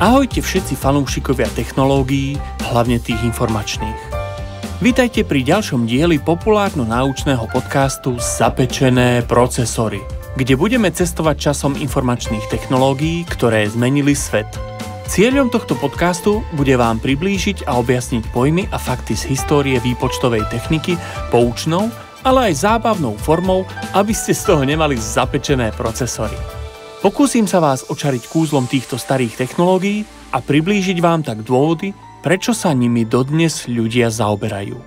Ahojte všetci fanúšikovia technológií, hlavne tých informačných. Vítajte pri ďalšom dieli populárno-náučného podcastu Zapečené procesory, kde budeme cestovať časom informačných technológií, ktoré zmenili svet. Cieľom tohto podcastu bude vám priblížiť a objasniť pojmy a fakty z histórie výpočtovej techniky poučnou, ale aj zábavnou formou, aby ste z toho nemali zapečené procesory. Pokúsim sa vás očariť kúzlom týchto starých technológií a priblížiť vám tak dôvody, prečo sa nimi dodnes ľudia zaoberajú.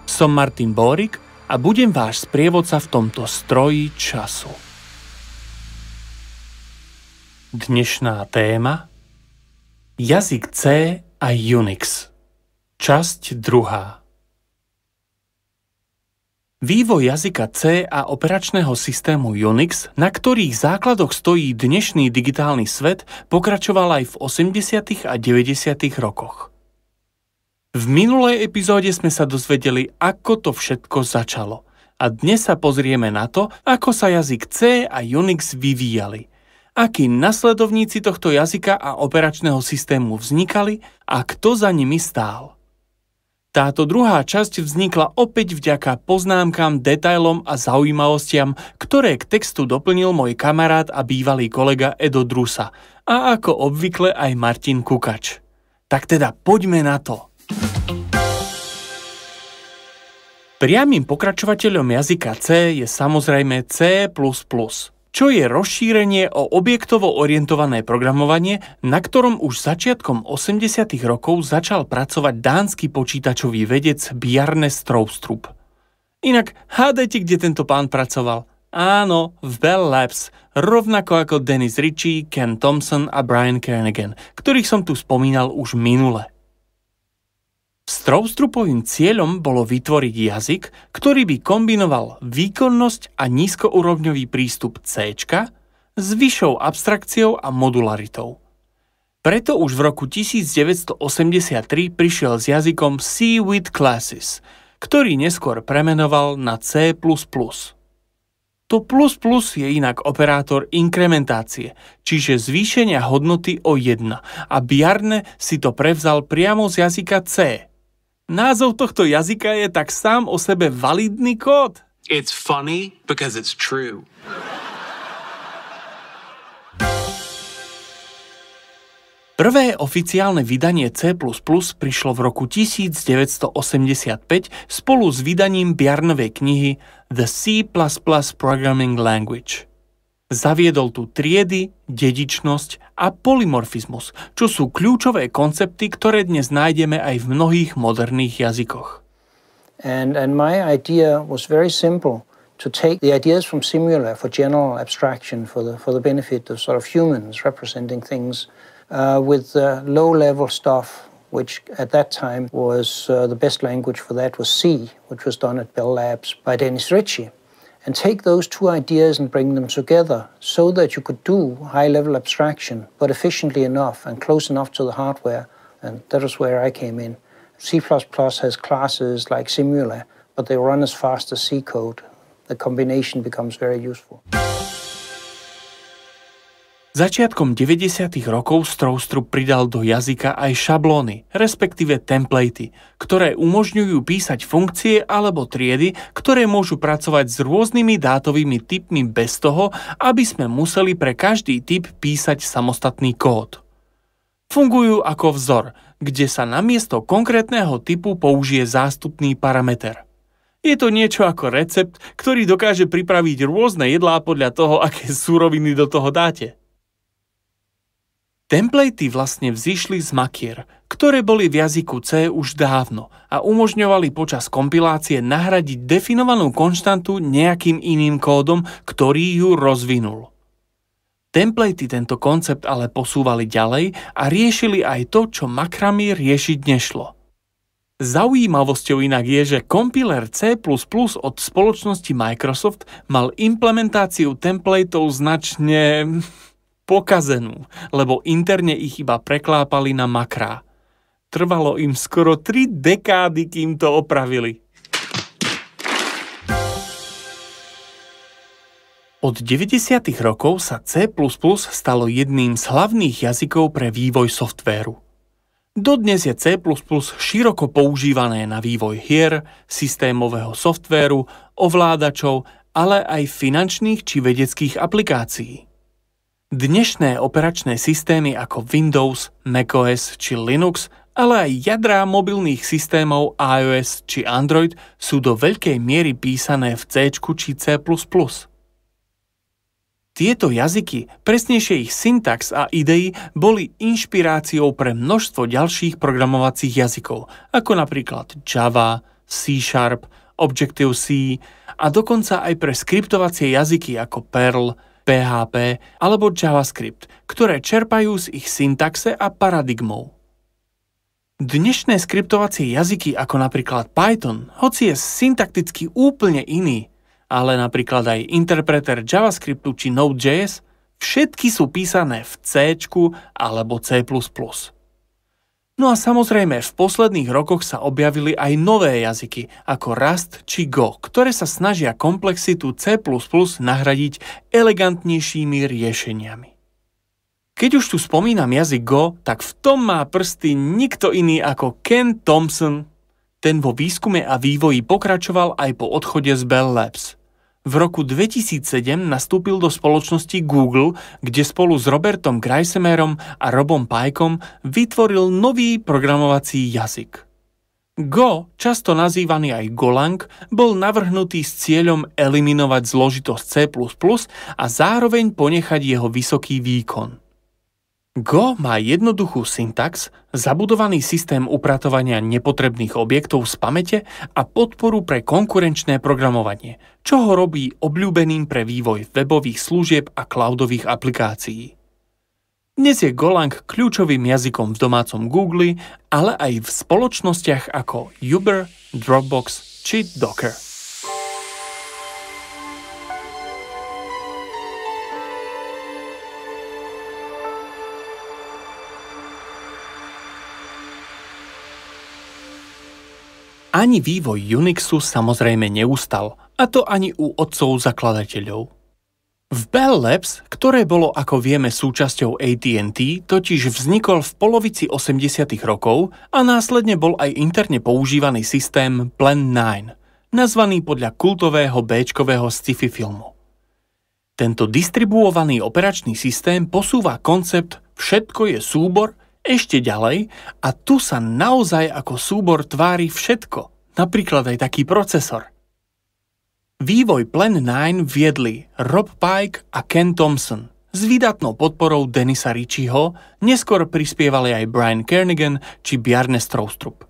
Som Martin Bórik a budem váš sprievodca v tomto stroji času. Dnešná téma: jazyk C a Unix. Časť 2. Vývoj jazyka C a operačného systému Unix, na ktorých základoch stojí dnešný digitálny svet, pokračoval aj v 80. a 90. rokoch. V minulej epizóde sme sa dozvedeli, ako to všetko začalo. A dnes sa pozrieme na to, ako sa jazyk C a Unix vyvíjali, akí nasledovníci tohto jazyka a operačného systému vznikali a kto za nimi stál. Táto druhá časť vznikla opäť vďaka poznámkam, detailom a zaujímavostiam, ktoré k textu doplnil môj kamarát a bývalý kolega Edo Drusa a ako obvykle aj Martin Kukač. Tak teda poďme na to. Priamym pokračovateľom jazyka C je samozrejme C++, čo je rozšírenie o objektovo orientované programovanie, na ktorom už začiatkom 80. rokov začal pracovať dánsky počítačový vedec Bjarne Stroustrup. Inak hádajte, kde tento pán pracoval? Áno, v Bell Labs, rovnako ako Dennis Ritchie, Ken Thompson a Brian Kernighan, ktorých som tu spomínal už minule. Stroustrupovým cieľom bolo vytvoriť jazyk, ktorý by kombinoval výkonnosť a nízkoúrovňový prístup C s vyššou abstrakciou a modularitou. Preto už v roku 1983 prišiel s jazykom C with classes, ktorý neskôr premenoval na C++. To plus je inak operátor inkrementácie, čiže zvýšenia hodnoty o 1, a Bjarne si to prevzal priamo z jazyka C. Názov tohto jazyka je tak sám o sebe validný kód. It's funny because it's true. Prvé oficiálne vydanie C++ prišlo v roku 1985 spolu s vydaním Bjarnovej knihy The C++ Programming Language. Zaviedol tu triedy, dedičnosť a polymorfizmus, čo sú kľúčové koncepty, ktoré dnes nájdeme aj v mnohých moderných jazykoch. And my idea was very simple, to take the ideas from Simula for general abstraction for the benefit of sort of humans representing things with low-level stuff, which at that time was the best language for that was C, which was done at Bell Labs by Dennis Ritchie. And take those two ideas and bring them together so that you could do high-level abstraction, but efficiently enough and close enough to the hardware. And that was where I came in. C++ has classes like Simula, but they run as fast as C code. The combination becomes very useful. Začiatkom 90. rokov Stroustrup pridal do jazyka aj šablóny, respektíve templatey, ktoré umožňujú písať funkcie alebo triedy, ktoré môžu pracovať s rôznymi dátovými typmi bez toho, aby sme museli pre každý typ písať samostatný kód. Fungujú ako vzor, kde sa namiesto konkrétneho typu použije zástupný parameter. Je to niečo ako recept, ktorý dokáže pripraviť rôzne jedlá podľa toho, aké suroviny do toho dáte. Templatey vlastne vzišli z makier, ktoré boli v jazyku C už dávno a umožňovali počas kompilácie nahradiť definovanú konštantu nejakým iným kódom, ktorý ju rozvinul. Templatey tento koncept ale posúvali ďalej a riešili aj to, čo makrami riešiť nešlo. Zaujímavosťou inak je, že kompiler C++ od spoločnosti Microsoft mal implementáciu templatov značne pokazenú, lebo interne ich iba preklápali na makrá. Trvalo im skoro 3 dekády, kým to opravili. Od 90. rokov sa C++ stalo jedným z hlavných jazykov pre vývoj softvéru. Dodnes je C++ široko používané na vývoj hier, systémového softvéru, ovládačov, ale aj finančných či vedeckých aplikácií. Dnešné operačné systémy ako Windows, macOS či Linux, ale aj jadrá mobilných systémov iOS či Android sú do veľkej miery písané v C či C++. Tieto jazyky, presnejšie ich syntax a idei, boli inšpiráciou pre množstvo ďalších programovacích jazykov, ako napríklad Java, C#, Objective-C a dokonca aj pre skriptovacie jazyky ako Perl, PHP alebo JavaScript, ktoré čerpajú z ich syntaxe a paradigmov. Dnešné skriptovacie jazyky ako napríklad Python, hoci je syntakticky úplne iný, ale napríklad aj interpreter JavaScriptu či Node.js, všetky sú písané v C alebo C++. No a samozrejme, v posledných rokoch sa objavili aj nové jazyky, ako Rust či Go, ktoré sa snažia komplexitu C++ nahradiť elegantnejšími riešeniami. Keď už tu spomínam jazyk Go, tak v tom má prsty nikto iný ako Ken Thompson. Ten vo výskume a vývoji pokračoval aj po odchode z Bell Labs. V roku 2007 nastúpil do spoločnosti Google, kde spolu s Robertom Greisemerom a Robom Pikeom vytvoril nový programovací jazyk. Go, často nazývaný aj Golang, bol navrhnutý s cieľom eliminovať zložitosť C++ a zároveň ponechať jeho vysoký výkon. Go má jednoduchú syntax, zabudovaný systém upratovania nepotrebných objektov z pamäte a podporu pre konkurenčné programovanie, čo ho robí obľúbeným pre vývoj webových služieb a cloudových aplikácií. Dnes je Golang kľúčovým jazykom v domácom Google, ale aj v spoločnostiach ako Uber, Dropbox či Docker. Ani vývoj Unixu samozrejme neustal, a to ani u otcov zakladateľov. V Bell Labs, ktoré bolo ako vieme súčasťou AT&T, totiž vznikol v polovici 80. rokov a následne bol aj interne používaný systém Plan 9, nazvaný podľa kultového B-čkového sci-fi filmu. Tento distribuovaný operačný systém posúva koncept všetko je súbor ešte ďalej a tu sa naozaj ako súbor tvári všetko, napríklad aj taký procesor. Vývoj Plan 9 viedli Rob Pike a Ken Thompson s výdatnou podporou Denisa Ritchieho, neskôr prispievali aj Brian Kernighan či Bjarne Stroustrup.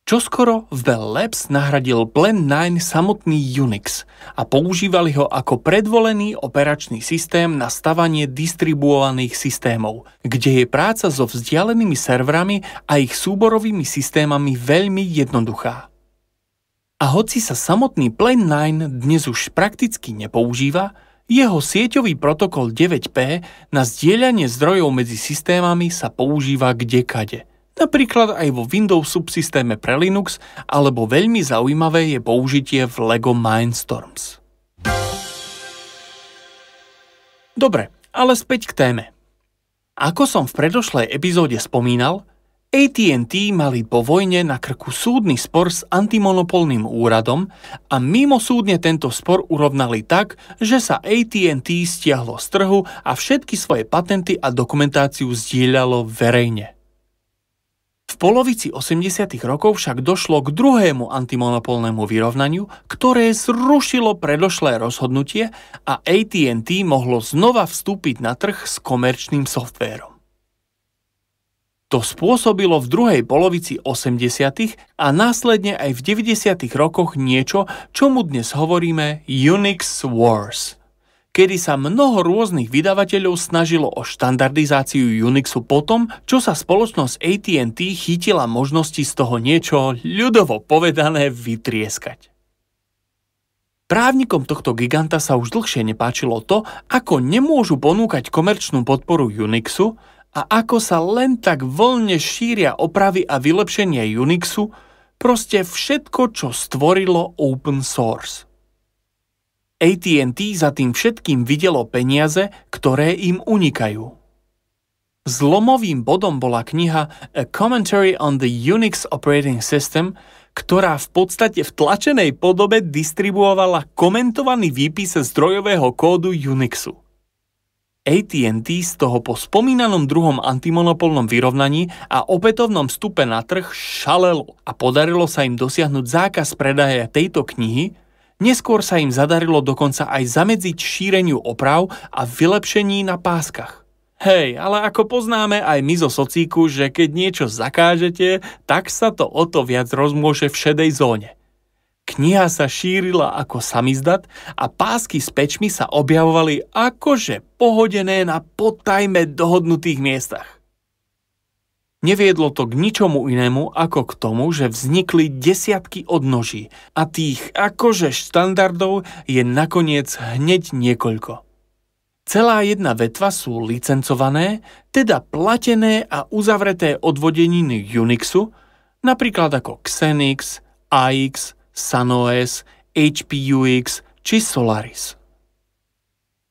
Čoskoro v Bell Labs nahradil Plan 9 samotný Unix a používali ho ako predvolený operačný systém na stavanie distribuovaných systémov, kde je práca so vzdialenými serverami a ich súborovými systémami veľmi jednoduchá. A hoci sa samotný Plan 9 dnes už prakticky nepoužíva, jeho sieťový protokol 9P na zdieľanie zdrojov medzi systémami sa používa kdekade. Napríklad aj vo Windows subsystéme pre Linux, alebo veľmi zaujímavé je použitie v LEGO Mindstorms. Dobre, ale späť k téme. Ako som v predošlej epizóde spomínal, AT&T mali po vojne na krku súdny spor s antimonopolným úradom a mimosúdne tento spor urovnali tak, že sa AT&T stiahlo z trhu a všetky svoje patenty a dokumentáciu zdieľalo verejne. V polovici 80. rokov však došlo k druhému antimonopolnému vyrovnaniu, ktoré zrušilo predošlé rozhodnutie a AT&T mohlo znova vstúpiť na trh s komerčným softvérom. To spôsobilo v druhej polovici 80. a následne aj v 90. rokoch niečo, čomu dnes hovoríme Unix Wars, kedy sa mnoho rôznych vydavateľov snažilo o štandardizáciu Unixu potom, čo sa spoločnosť AT&T chytila možnosti z toho niečo, ľudovo povedané, vytrieskať. Právnikom tohto giganta sa už dlhšie nepáčilo to, ako nemôžu ponúkať komerčnú podporu Unixu a ako sa len tak voľne šíria opravy a vylepšenia Unixu, proste všetko, čo stvorilo open source. AT&T za tým všetkým videlo peniaze, ktoré im unikajú. Zlomovým bodom bola kniha A Commentary on the Unix Operating System, ktorá v podstate v tlačenej podobe distribuovala komentovaný výpis zdrojového kódu Unixu. AT&T z toho po spomínanom druhom antimonopolnom vyrovnaní a opätovnom vstupe na trh šalelo a podarilo sa im dosiahnuť zákaz predaja tejto knihy, neskôr sa im zadarilo dokonca aj zamedziť šíreniu oprav a vylepšení na páskach. Hej, ale ako poznáme aj my zo socíku, že keď niečo zakážete, tak sa to o to viac rozmôže v šedej zóne. Kniha sa šírila ako samizdat a pásky s pečmi sa objavovali akože pohodené na potajme dohodnutých miestach. Neviedlo to k ničomu inému ako k tomu, že vznikli desiatky odnoží a tých akože štandardov je nakoniec hneď niekoľko. Celá jedna vetva sú licencované, teda platené a uzavreté odvodeniny Unixu, napríklad ako Xenix, AX, SunOS, HPUX či Solaris.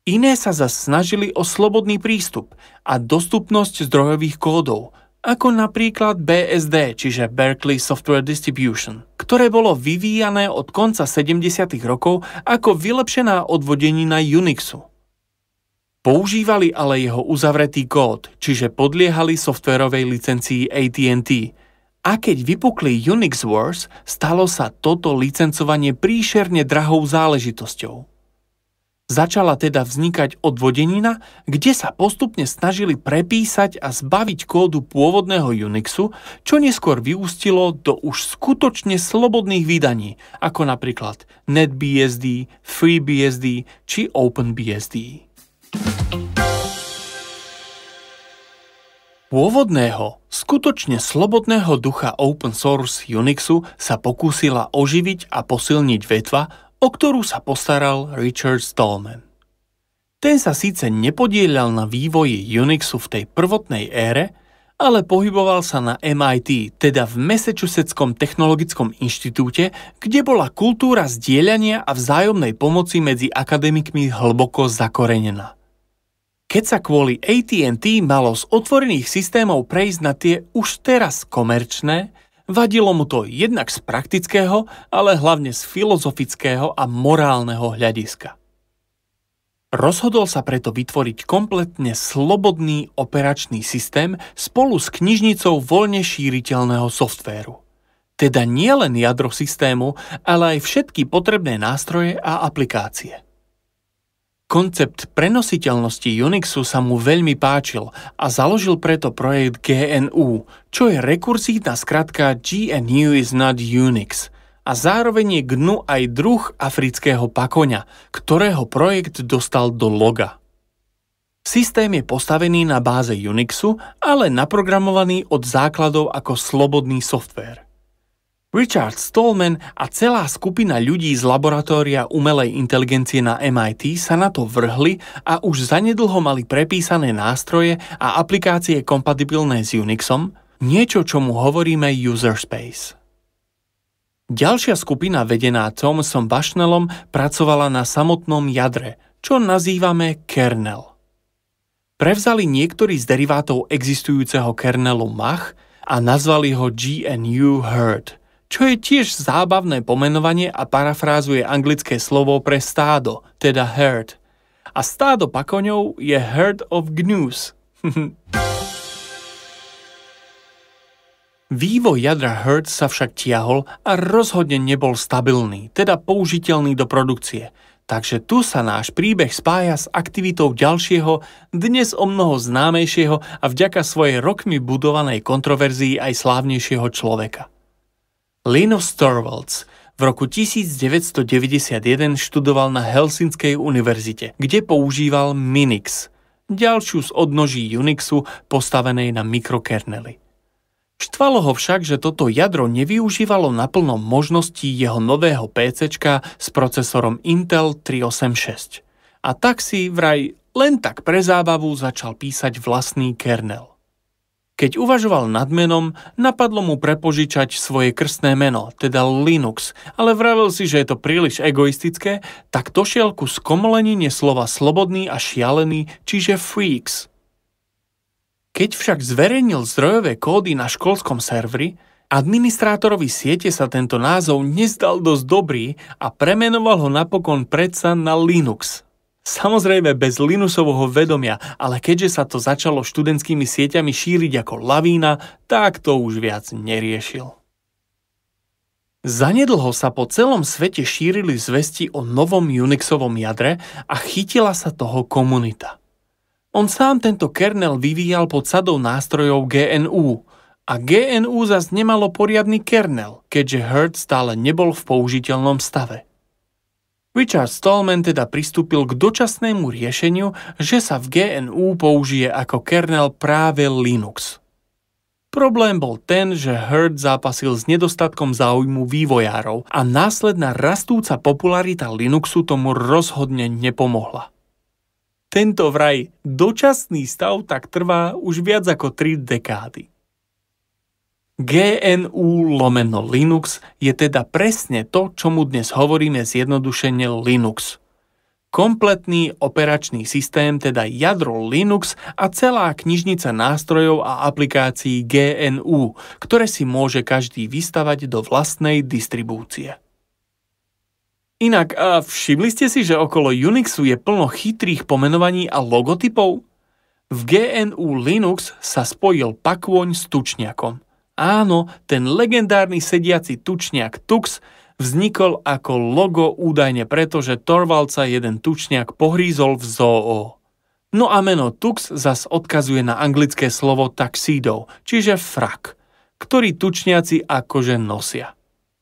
Iné sa zas snažili o slobodný prístup a dostupnosť zdrojových kódov, ako napríklad BSD, čiže Berkeley Software Distribution, ktoré bolo vyvíjané od konca 70. rokov ako vylepšená odvodenina Unixu. Používali ale jeho uzavretý kód, čiže podliehali softvérovej licencii AT&T. A keď vypukli Unix Wars, stalo sa toto licencovanie príšerne drahou záležitosťou. Začala teda vznikať odvodenina, kde sa postupne snažili prepísať a zbaviť kódu pôvodného Unixu, čo neskôr vyústilo do už skutočne slobodných vydaní, ako napríklad NetBSD, FreeBSD či OpenBSD. Pôvodného, skutočne slobodného ducha open source Unixu sa pokúsila oživiť a posilniť vetva, o ktorú sa postaral Richard Stallman. Ten sa síce nepodieľal na vývoji Unixu v tej prvotnej ére, ale pohyboval sa na MIT, teda v Massachusettskom technologickom inštitúte, kde bola kultúra zdieľania a vzájomnej pomoci medzi akademikmi hlboko zakorenená. Keď sa kvôli AT&T malo z otvorených systémov prejsť na tie už teraz komerčné, vadilo mu to jednak z praktického, ale hlavne z filozofického a morálneho hľadiska. Rozhodol sa preto vytvoriť kompletne slobodný operačný systém spolu s knižnicou voľne šíriteľného softvéru. Teda nielen jadro systému, ale aj všetky potrebné nástroje a aplikácie. Koncept prenositeľnosti Unixu sa mu veľmi páčil a založil preto projekt GNU, čo je rekurzívna skratka GNU is not Unix a zároveň je GNU aj druh afrického pakoňa, ktorého projekt dostal do loga. Systém je postavený na báze Unixu, ale naprogramovaný od základov ako slobodný softvér. Richard Stallman a celá skupina ľudí z laboratória umelej inteligencie na MIT sa na to vrhli a už zanedlho mali prepísané nástroje a aplikácie kompatibilné s Unixom, niečo, čomu hovoríme user space. Ďalšia skupina vedená Thomasom Bushnellom pracovala na samotnom jadre, čo nazývame kernel. Prevzali niektorý z derivátov existujúceho kernelu Mach a nazvali ho GNU Herd, čo je tiež zábavné pomenovanie a parafrázuje anglické slovo pre stádo, teda herd. A stádo pakoňov je herd of gnus. Vývoj jadra herd sa však tiahol a rozhodne nebol stabilný, teda použiteľný do produkcie. Takže tu sa náš príbeh spája s aktivitou ďalšieho, dnes omnoho známejšieho a vďaka svojej rokmi budovanej kontroverzii aj slávnejšieho človeka. Linus Torvalds v roku 1991 študoval na Helsinskej univerzite, kde používal Minix, ďalšiu z odnoží Unixu postavenej na mikrokernely. Štvalo ho však, že toto jadro nevyužívalo naplno možností jeho nového PCčka s procesorom Intel 386. A tak si vraj len tak pre zábavu začal písať vlastný kernel. Keď uvažoval nad menom, napadlo mu prepožičať svoje krstné meno, teda Linux, ale vravel si, že je to príliš egoistické, tak došiel ku skomolenine slova slobodný a šialený, čiže freaks. Keď však zverejnil zdrojové kódy na školskom serveri, administrátorovi siete sa tento názov nezdal dosť dobrý a premenoval ho napokon predsa na Linux. Samozrejme bez Linuxovho vedomia, ale keďže sa to začalo študentskými sieťami šíriť ako lavína, tak to už viac neriešil. Zanedlho sa po celom svete šírili zvesti o novom Unixovom jadre a chytila sa toho komunita. On sám tento kernel vyvíjal pod sadou nástrojov GNU a GNU zas nemalo poriadny kernel, keďže Hurt stále nebol v použiteľnom stave. Richard Stallman teda pristúpil k dočasnému riešeniu, že sa v GNU použije ako kernel práve Linux. Problém bol ten, že Hurt zápasil s nedostatkom záujmu vývojárov a následná rastúca popularita Linuxu tomu rozhodne nepomohla. Tento vraj dočasný stav tak trvá už viac ako 3 dekády. GNU/Linux je teda presne to, čomu dnes hovoríme zjednodušene Linux. Kompletný operačný systém, teda jadro Linux a celá knižnica nástrojov a aplikácií GNU, ktoré si môže každý vystavať do vlastnej distribúcie. Inak, a všimli ste si, že okolo Unixu je plno chytrých pomenovaní a logotypov? V GNU Linux sa spojil pakôň s tučniakom. Áno, ten legendárny sediaci tučniak Tux vznikol ako logo údajne preto, že Torvaldsa jeden tučniak pohrízol v zoo. No a meno Tux zas odkazuje na anglické slovo tuxedo, čiže frak, ktorý tučniaci akože nosia.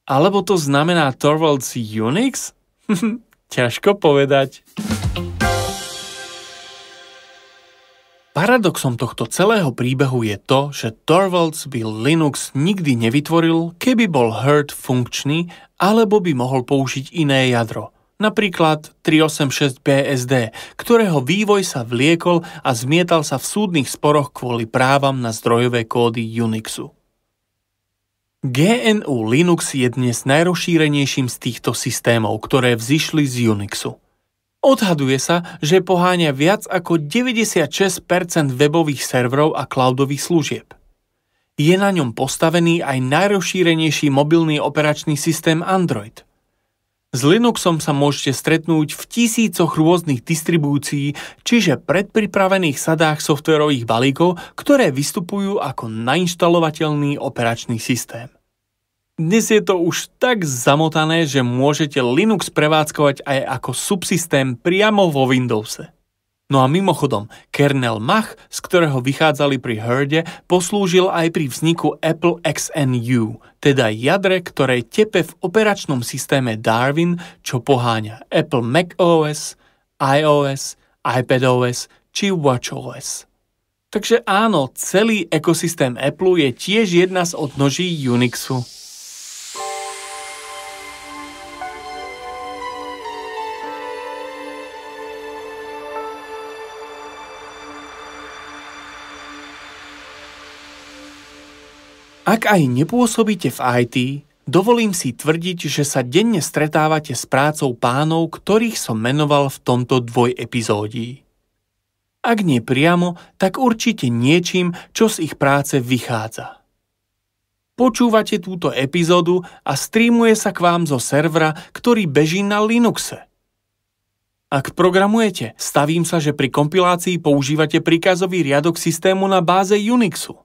Alebo to znamená Torvalds Unix? Ťažko povedať. Paradoxom tohto celého príbehu je to, že Torvalds by Linux nikdy nevytvoril, keby bol Hurt funkčný, alebo by mohol použiť iné jadro, napríklad 386 BSD, ktorého vývoj sa vliekol a zmietal sa v súdnych sporoch kvôli právam na zdrojové kódy Unixu. GNU Linux je dnes najrozšírenejším z týchto systémov, ktoré vzišli z Unixu. Odhaduje sa, že poháňa viac ako 96% webových serverov a cloudových služieb. Je na ňom postavený aj najrozšírenejší mobilný operačný systém Android. S Linuxom sa môžete stretnúť v tisícoch rôznych distribúcií, čiže predpripravených sadách softvérových balíkov, ktoré vystupujú ako nainštalovateľný operačný systém. Dnes je to už tak zamotané, že môžete Linux prevádzkovať aj ako subsystém priamo vo Windowse. No a mimochodom, kernel Mach, z ktorého vychádzali pri Hurde, poslúžil aj pri vzniku Apple XNU, teda jadre, ktoré tepe v operačnom systéme Darwin, čo poháňa Apple macOS, iOS, iPadOS či watchOS. Takže áno, celý ekosystém Apple je tiež jedna z odnoží Unixu. Ak aj nepôsobíte v IT, dovolím si tvrdiť, že sa denne stretávate s prácou pánov, ktorých som menoval v tomto dvojepizódii. Ak nie priamo, tak určite niečím, čo z ich práce vychádza. Počúvate túto epizódu a streamuje sa k vám zo servera, ktorý beží na Linuxe. Ak programujete, stavím sa, že pri kompilácii používate príkazový riadok systému na báze Unixu.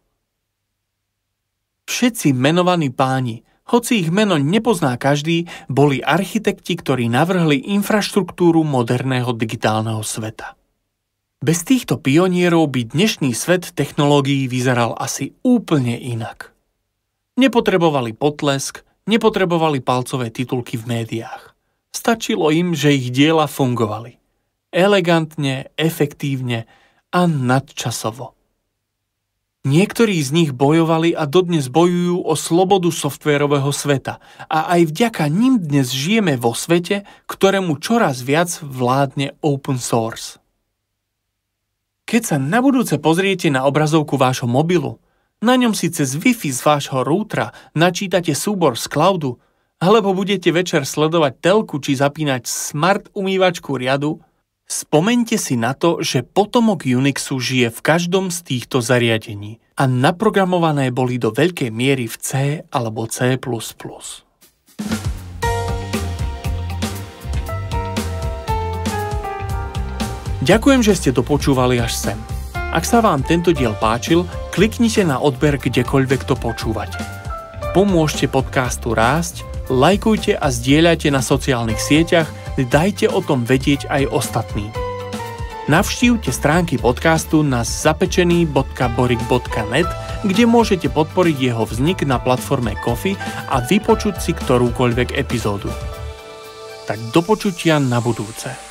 Všetci menovaní páni, hoci ich meno nepozná každý, boli architekti, ktorí navrhli infraštruktúru moderného digitálneho sveta. Bez týchto pionierov by dnešný svet technológií vyzeral asi úplne inak. Nepotrebovali potlesk, nepotrebovali palcové titulky v médiách. Stačilo im, že ich diela fungovali. Elegantne, efektívne a nadčasovo. Niektorí z nich bojovali a dodnes bojujú o slobodu softvérového sveta a aj vďaka nim dnes žijeme vo svete, ktorému čoraz viac vládne open source. Keď sa na budúce pozriete na obrazovku vášho mobilu, Na ňom si cez Wi-Fi z vášho routera načítate súbor z cloudu, alebo budete večer sledovať telku či zapínať smart umývačku riadu, spomeňte si na to, že potomok Unixu žije v každom z týchto zariadení a naprogramované boli do veľkej miery v C alebo C++. Ďakujem, že ste to počúvali až sem. Ak sa vám tento diel páčil, kliknite na odber kdekoľvek to počúvate. Pomôžte podcastu rásť, lajkujte a zdieľajte na sociálnych sieťach, dajte o tom vedieť aj ostatným. Navštívte stránky podcastu na zapečený.borik.net, kde môžete podporiť jeho vznik na platforme Ko-fi a vypočuť si ktorúkoľvek epizódu. Tak do počutia na budúce.